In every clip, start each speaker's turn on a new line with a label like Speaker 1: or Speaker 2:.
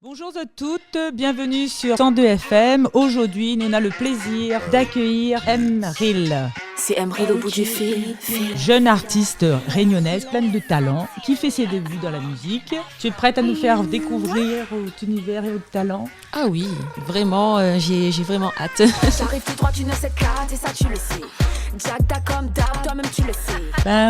Speaker 1: Bonjour à toutes, bienvenue sur 102 FM. Aujourd'hui, nous avons le plaisir d'accueillir Emril.
Speaker 2: C'est Emril au bout du fil.
Speaker 1: Jeune artiste réunionnaise, pleine de talent, qui fait ses débuts dans la musique. Tu es prête à nous faire découvrir ton univers et votre talent?
Speaker 3: Ah oui, vraiment, j'ai vraiment hâte.
Speaker 2: J'arrive tout droit, tu ne sais qu'à, et ça tu le sais. Jack, t'as comme d'hab, toi-même tu le sais.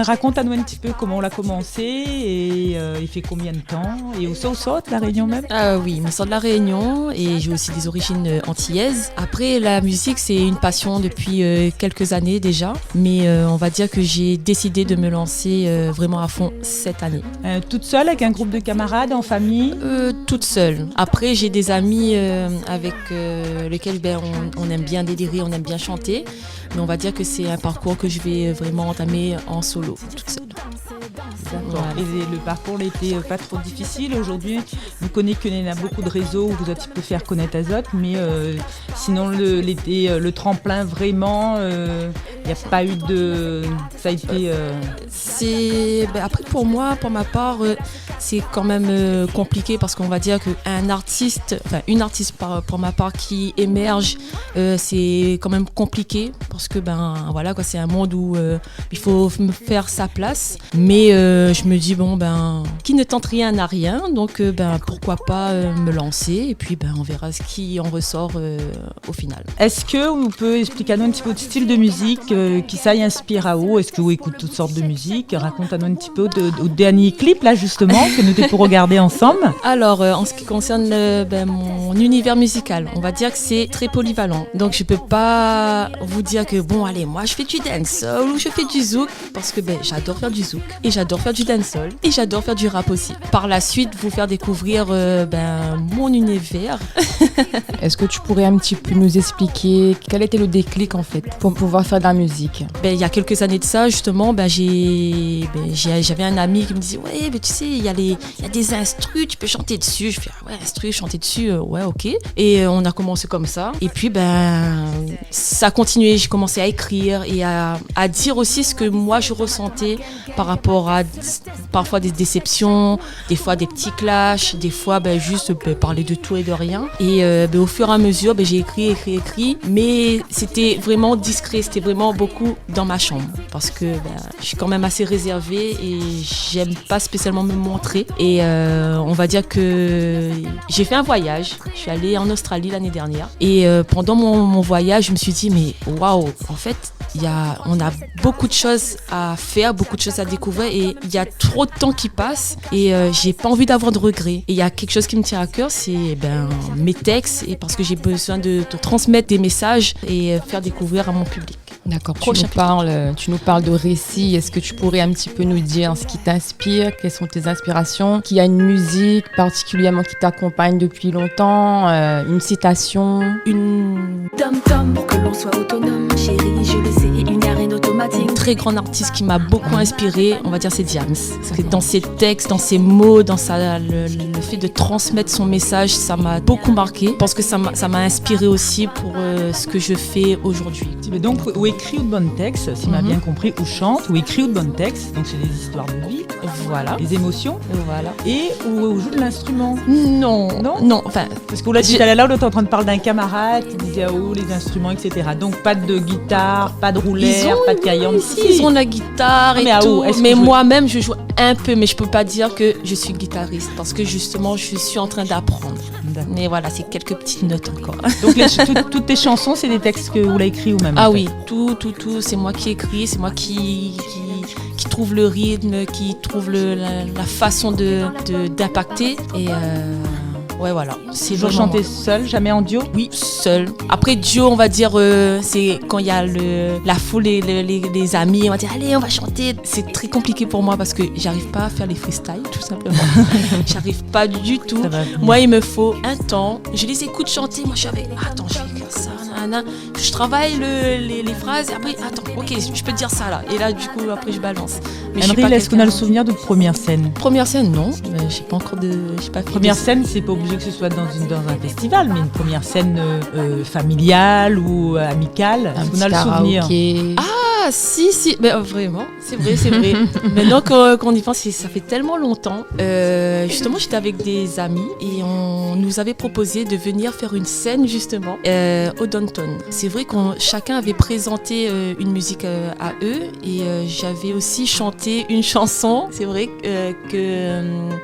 Speaker 1: Raconte-nous un petit peu comment on l'a commencé et il fait combien de temps et où ça de la Réunion même?
Speaker 3: Ah oui, je sors de la Réunion et j'ai aussi des origines antillaises. Après, la musique, c'est une passion depuis quelques années déjà, mais on va dire que j'ai décidé de me lancer vraiment à fond cette année.
Speaker 1: Toute seule, avec un groupe de camarades, en famille?
Speaker 3: Toute seule. Après, j'ai des amis avec lesquels on aime bien délirer, on aime bien chanter, mais on va dire que c'est un parcours que je vais vraiment entamer en solo, toute seule.
Speaker 1: Voilà. Et le parcours n'était pas trop difficile. Aujourd'hui, vous connaissez qu'il y a beaucoup de réseaux où vous avez pu faire connaître Azot, mais sinon le tremplin vraiment, il n'y a pas eu de... Ça a été...
Speaker 3: Après pour moi, pour ma part, c'est quand même compliqué parce qu'on va dire qu'un artiste, enfin une artiste pour ma part qui émerge, c'est quand même compliqué parce que voilà quoi, c'est un monde où il faut faire sa place, mais je me dis qui ne tente rien n'a rien, donc pourquoi pas me lancer et puis on verra ce qui en ressort au final.
Speaker 1: Est-ce que vous pouvez expliquer à nous un petit peu votre style de musique, qui ça y inspire à vous? Est-ce que vous écoutez toutes sortes de musique? Raconte-nous un petit peu au dernier clip là justement que nous étions pour regarder ensemble.
Speaker 3: Alors en ce qui concerne mon univers musical, on va dire que c'est très polyvalent, donc je peux pas vous dire que allez, moi je fais du dancehall ou je fais du zouk, parce que j'adore faire du zouk et j'adore faire du dancehall et j'adore faire du rap aussi. Par la suite, vous faire découvrir mon univers.
Speaker 4: Est-ce que tu pourrais un petit peu nous expliquer quel était le déclic en fait pour pouvoir faire de la musique?
Speaker 3: Il y a quelques années de ça, justement, j'avais un ami qui me disait ouais, mais tu sais, il y a des instrus, tu peux chanter dessus. Je fais ouais, instrus, chanter dessus, ouais, ok. Et on a commencé comme ça. Et puis ça a continué. J'ai commencé à écrire et à dire aussi ce que moi je ressentais par rapport à parfois des déceptions, des fois des petits clashs, des fois juste parler de tout et de rien. Et au fur et à mesure, j'ai écrit, mais c'était vraiment discret, c'était vraiment beaucoup dans ma chambre parce que je suis quand même assez réservée et j'aime pas spécialement me montrer. Et on va dire que j'ai fait un voyage, je suis allée en Australie l'année dernière et pendant mon voyage, je me suis dit mais waouh, en fait, on a beaucoup de choses à faire, beaucoup de choses à découvrir et il y a trop de temps qui passe et j'ai pas envie d'avoir de regrets. Et il y a quelque chose qui me tient à cœur, c'est mes textes, et parce que j'ai besoin de transmettre des messages et faire découvrir à mon public.
Speaker 4: D'accord, tu nous parles de récits. Est-ce que tu pourrais un petit peu nous dire ce qui t'inspire, quelles sont tes inspirations, qu'il y a une musique particulièrement qui t'accompagne depuis longtemps, une citation,
Speaker 2: Dom-tom pour que l'on soit autonome, chérie, je le sais, une arène automatique.
Speaker 3: Un très grand artiste qui m'a beaucoup inspirée, on va dire, c'est Diams. Parce que dans ses textes, dans ses mots, dans le fait de transmettre son message, ça m'a beaucoup marqué. Je pense que ça m'a inspiré aussi pour ce que je fais aujourd'hui.
Speaker 1: Donc, ou écrit ou de bon texte, si m'a bien compris, ou chante, ou écrit ou de bon texte, donc c'est des histoires de vie,
Speaker 3: voilà,
Speaker 1: des émotions,
Speaker 3: voilà,
Speaker 1: et ou joue de l'instrument.
Speaker 3: Non, enfin,
Speaker 1: parce qu'on l'a dit tout à l'heure, on était en train de parler d'un camarade qui disait les instruments, etc. Donc pas de guitare, pas de roulette, pas de caillant.
Speaker 3: Ils ont la guitare et tout, mais moi-même je joue un peu, mais je peux pas dire que je suis guitariste parce que justement je suis en train d'apprendre. D'accord. Mais voilà, c'est quelques petites notes encore.
Speaker 1: Donc toutes tes chansons, c'est des textes que vous l'avez écrit ou même?
Speaker 3: Ah oui, tout, c'est moi qui écris, c'est moi qui trouve le rythme, qui trouve la façon d'impacter et ouais, voilà.
Speaker 1: C'est toujours chanter seul, jamais en duo?
Speaker 3: Oui, seul. Après duo, on va dire, c'est quand il y a la foule et les amis, on va dire allez, on va chanter. C'est très compliqué pour moi parce que j'arrive pas à faire les freestyles, tout simplement. J'arrive pas du tout. Moi, il me faut un temps. Je les écoute chanter. Moi, je suis avec. Attends, je vais écrire ça. Je travaille les phrases. Et après, attends, ok, je peux te dire ça là. Et là, du coup, après, je balance. Mais
Speaker 1: Emril, est-ce qu'on a le souvenir de première scène?
Speaker 3: Première scène, non. J'ai pas encore
Speaker 1: Première scène, c'est pas obligé que ce soit dans un festival, mais une première scène familiale ou amicale.
Speaker 4: On a le souvenir.
Speaker 3: si, mais vraiment, c'est vrai. Maintenant qu'on y pense, ça fait tellement longtemps. Justement, j'étais avec des amis et on nous avait proposé de venir faire une scène justement au Downtown. C'est vrai qu'on chacun avait présenté une musique à eux et j'avais aussi chanté une chanson. C'est vrai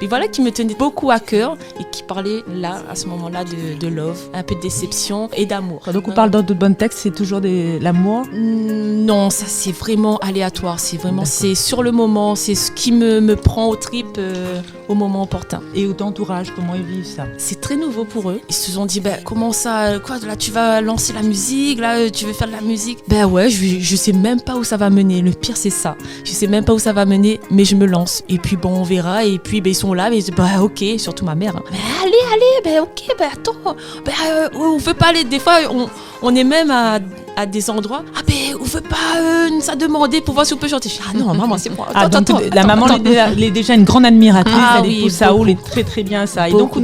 Speaker 3: et voilà, qui me tenait beaucoup à cœur et qui parlait là, à ce moment-là, de love, un peu de déception et d'amour.
Speaker 1: Donc on parle dans de bons textes, c'est toujours l'amour?
Speaker 3: Non, ça c'est vraiment aléatoire. C'est sur le moment, c'est ce qui me prend aux tripes au moment opportun.
Speaker 1: Et au entourage, comment ils vivent ça?
Speaker 3: C'est très nouveau pour eux. Ils se sont dit, comment ça, quoi, là tu vas lancer la musique, là tu veux faire de la musique? Ouais, je sais même pas où ça va mener. Le pire c'est ça. Je sais même pas où ça va mener, mais je me lance. Et puis on verra. Et puis ils sont là, mais ils disent, ok, surtout ma mère. Hein. Allez, ok, attends. On veut pas aller. Des fois, on est même à des endroits. On veut pas nous a demandé pour voir si on peut chanter. Non, maman, c'est moi.
Speaker 1: Attends, la maman elle est déjà une grande admiratrice. Elle épouse Saoul est très très bien ça. Et donc,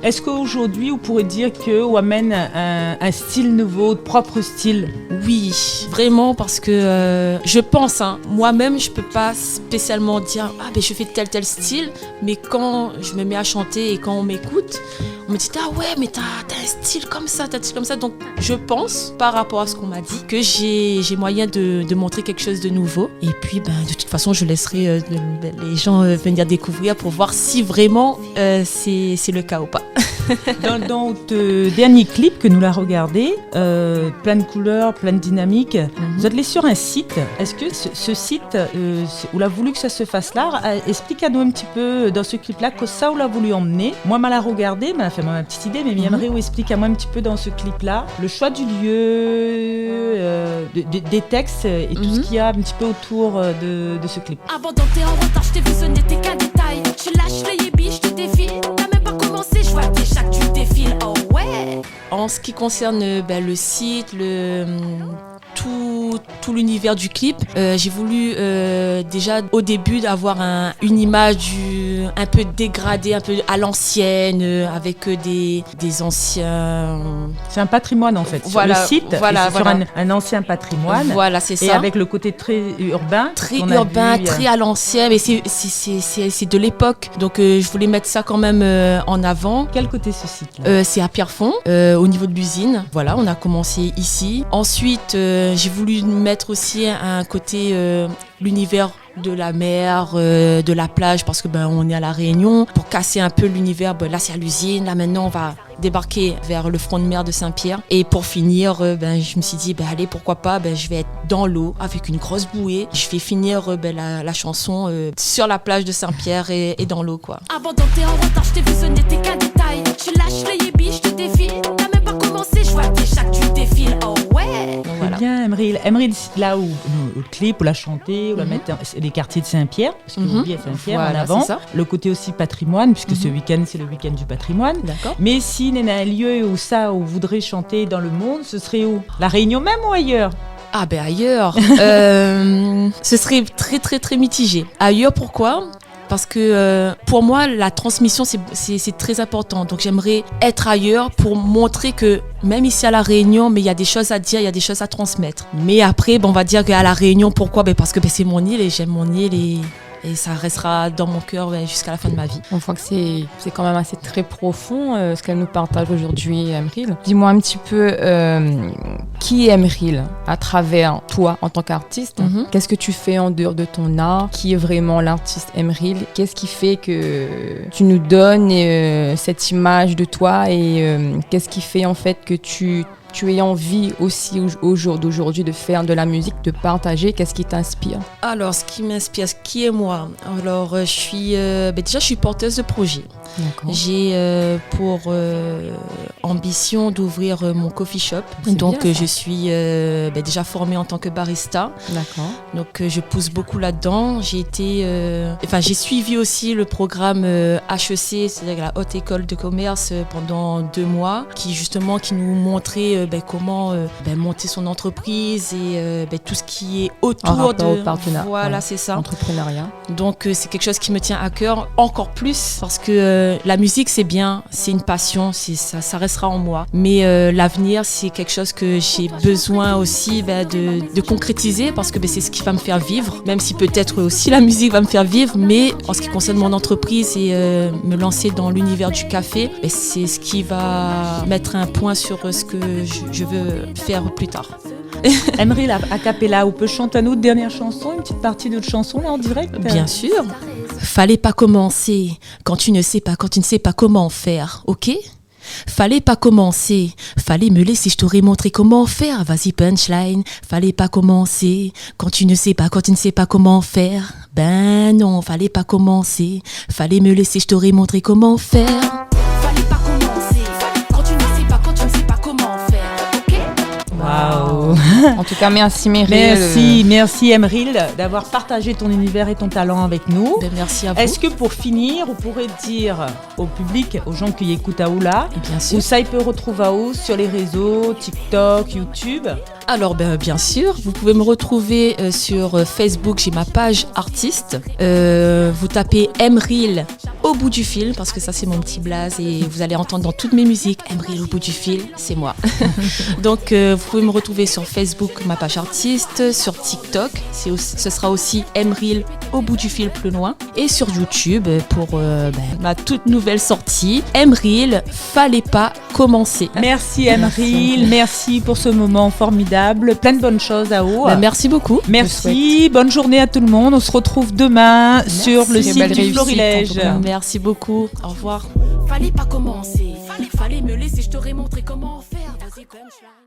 Speaker 1: est-ce qu'aujourd'hui, vous pourrez dire qu'on amène un style nouveau, propre style?
Speaker 3: Oui, vraiment, parce que je pense, moi-même, je peux pas spécialement dire je fais tel style, mais quand je me mets à chanter et quand on m'écoute, on me dit mais t'as un style comme ça, donc je pense, par rapport à ce qu'on m'a dit, que j'ai moyen de montrer quelque chose de nouveau. Et puis de toute façon, je laisserai les gens venir découvrir pour voir si vraiment c'est le cas ou pas.
Speaker 1: Dans votre dernier clip que nous l'a regardé, plein de couleurs, plein de dynamiques, vous êtes allé sur un site. Est-ce que ce site, on a voulu que ça se fasse là? Explique-nous un petit peu dans ce clip-là que ça on l'a voulu emmener. Moi, je l'ai regardé, m'a fait ma petite idée, mais j'aimerais vous expliquer à moi un petit peu dans ce clip-là le choix du lieu, des textes et tout ce qu'il y a un petit peu autour de ce clip.
Speaker 2: Abandon, t'es en retard, je t'ai visionné, t'es qu'un détail. Tu lâches les yébis, je te défile. T'as même pas commencé, je vois déjà que tu défiles. Oh ouais.
Speaker 3: En ce qui concerne le site, tout l'univers du clip, j'ai voulu déjà au début avoir une image un peu dégradée, un peu le avec des anciens...
Speaker 1: C'est un patrimoine en fait. Sur le site, c'est sur un ancien patrimoine.
Speaker 3: Voilà, c'est ça.
Speaker 1: Et avec le côté très urbain.
Speaker 3: Très à l'ancienne, mais c'est de l'époque. Donc je voulais mettre ça quand même en avant.
Speaker 1: Quel côté ce site
Speaker 3: c'est à Pierrefonds, au niveau de l'usine. Voilà, on a commencé ici. Ensuite, j'ai voulu mettre aussi un côté l'univers de la mer, de la plage, parce que on est à La Réunion. Pour casser un peu l'univers, là c'est à l'usine, là maintenant on va débarquer vers le front de mer de Saint-Pierre. Et pour finir, je me suis dit, allez, pourquoi pas, je vais être dans l'eau avec une grosse bouée. Je vais finir la chanson sur la plage de Saint-Pierre et dans l'eau, quoi.
Speaker 2: Abandon, t'es en retard, je t'ai visionné, t'es qu'un détail. Tu lâches les yébis, je te défile. T'as même pas commencé, je vois déjà que tu défiles. Oh ouais.
Speaker 1: C'est bien, Emeril, là où le clip, où la chanter, où la mettre les quartiers de Saint-Pierre, parce que vous oubliez Saint-Pierre en avant. Le côté aussi patrimoine, puisque ce week-end, c'est le week-end du patrimoine.
Speaker 3: D'accord.
Speaker 1: Mais s'il y a un lieu où vous voudrez chanter dans le monde, ce serait où? La Réunion même ou ailleurs?
Speaker 3: Ailleurs. Ce serait très très très mitigé. Ailleurs, pourquoi ? Parce que pour moi, la transmission, c'est très important. Donc j'aimerais être ailleurs pour montrer que même ici à La Réunion, mais il y a des choses à dire, il y a des choses à transmettre. Mais après, on va dire qu'à La Réunion, pourquoi ? Parce que c'est mon île et j'aime mon île et ça restera dans mon cœur jusqu'à la fin de ma vie.
Speaker 4: On voit que c'est quand même assez très profond ce qu'elle nous partage aujourd'hui, Emeril. Dis-moi un petit peu qui est Emeril à travers toi en tant qu'artiste. Qu'est-ce que tu fais en dehors de ton art? Qui est vraiment l'artiste Emeril? Qu'est-ce qui fait que tu nous donnes cette image de toi et qu'est-ce qui fait en fait que tu aies envie aussi au jour d'aujourd'hui de faire de la musique, de partager? Qu'est-ce qui t'inspire?
Speaker 3: Alors, ce qui m'inspire, qui est moi? Alors, je suis porteuse de projet.
Speaker 4: D'accord.
Speaker 3: J'ai pour ambition d'ouvrir mon coffee shop. Donc, je suis déjà formée en tant que barista.
Speaker 4: D'accord.
Speaker 3: Donc, je pousse beaucoup là-dedans. J'ai suivi aussi le programme HEC, c'est-à-dire la Haute École de Commerce, pendant 2 mois, qui nous montrait comment monter son entreprise et tout ce qui est autour
Speaker 4: de partenariat.
Speaker 3: Voilà, c'est ça.
Speaker 4: Entrepreneuriat.
Speaker 3: Donc c'est quelque chose qui me tient à cœur encore plus parce que la musique c'est bien, c'est une passion, ça reste restera en moi. Mais l'avenir, c'est quelque chose que j'ai besoin aussi de concrétiser parce que c'est ce qui va me faire vivre, même si peut-être aussi la musique va me faire vivre, mais en ce qui concerne mon entreprise et me lancer dans l'univers du café, c'est ce qui va mettre un point sur ce que je veux faire plus tard.
Speaker 1: Emeril, a cappella, on peut chanter à nous une dernière chanson, une petite partie de chanson là en direct?
Speaker 3: Bien sûr. Fallait pas commencer quand tu ne sais pas comment faire, ok? Fallait pas commencer, fallait me laisser, je t'aurais montré comment faire. Vas-y punchline, fallait pas commencer quand tu ne sais pas comment faire. Ben non, fallait pas commencer, fallait me laisser, je t'aurais montré comment faire.
Speaker 2: Fallait pas commencer quand tu ne sais pas comment faire, ok?
Speaker 1: Waouh.
Speaker 4: En tout cas, merci Meryl.
Speaker 1: Merci Emeril d'avoir partagé ton univers et ton talent avec nous.
Speaker 3: Merci à vous.
Speaker 1: Est-ce que pour finir, on pourrait dire au public, aux gens qui écoutent Aoula,
Speaker 3: Bien sûr.
Speaker 1: où ça ils peuvent retrouver Aou sur les réseaux, TikTok, YouTube?
Speaker 3: Alors bien sûr, vous pouvez me retrouver sur Facebook, j'ai ma page artiste. Vous tapez Emeril au bout du fil, parce que ça c'est mon petit blaze et vous allez entendre dans toutes mes musiques, Emeril au bout du fil, c'est moi. Donc vous pouvez me retrouver sur Facebook, ma page artiste, sur TikTok, ce sera aussi Emeril au bout du fil plus loin, et sur YouTube pour ma toute nouvelle sortie, Emeril, fallait pas commencer.
Speaker 1: Merci Emeril, merci pour ce moment formidable. Plein de bonnes choses à Aou.
Speaker 3: Merci beaucoup.
Speaker 1: Merci, bonne journée à tout le monde. On se retrouve demain sur le site du Florilège.
Speaker 3: Merci beaucoup. Au revoir.
Speaker 2: Fallait pas commencer, fallait me laisser, je t'aurais montré comment faire. Vas-y, punchline.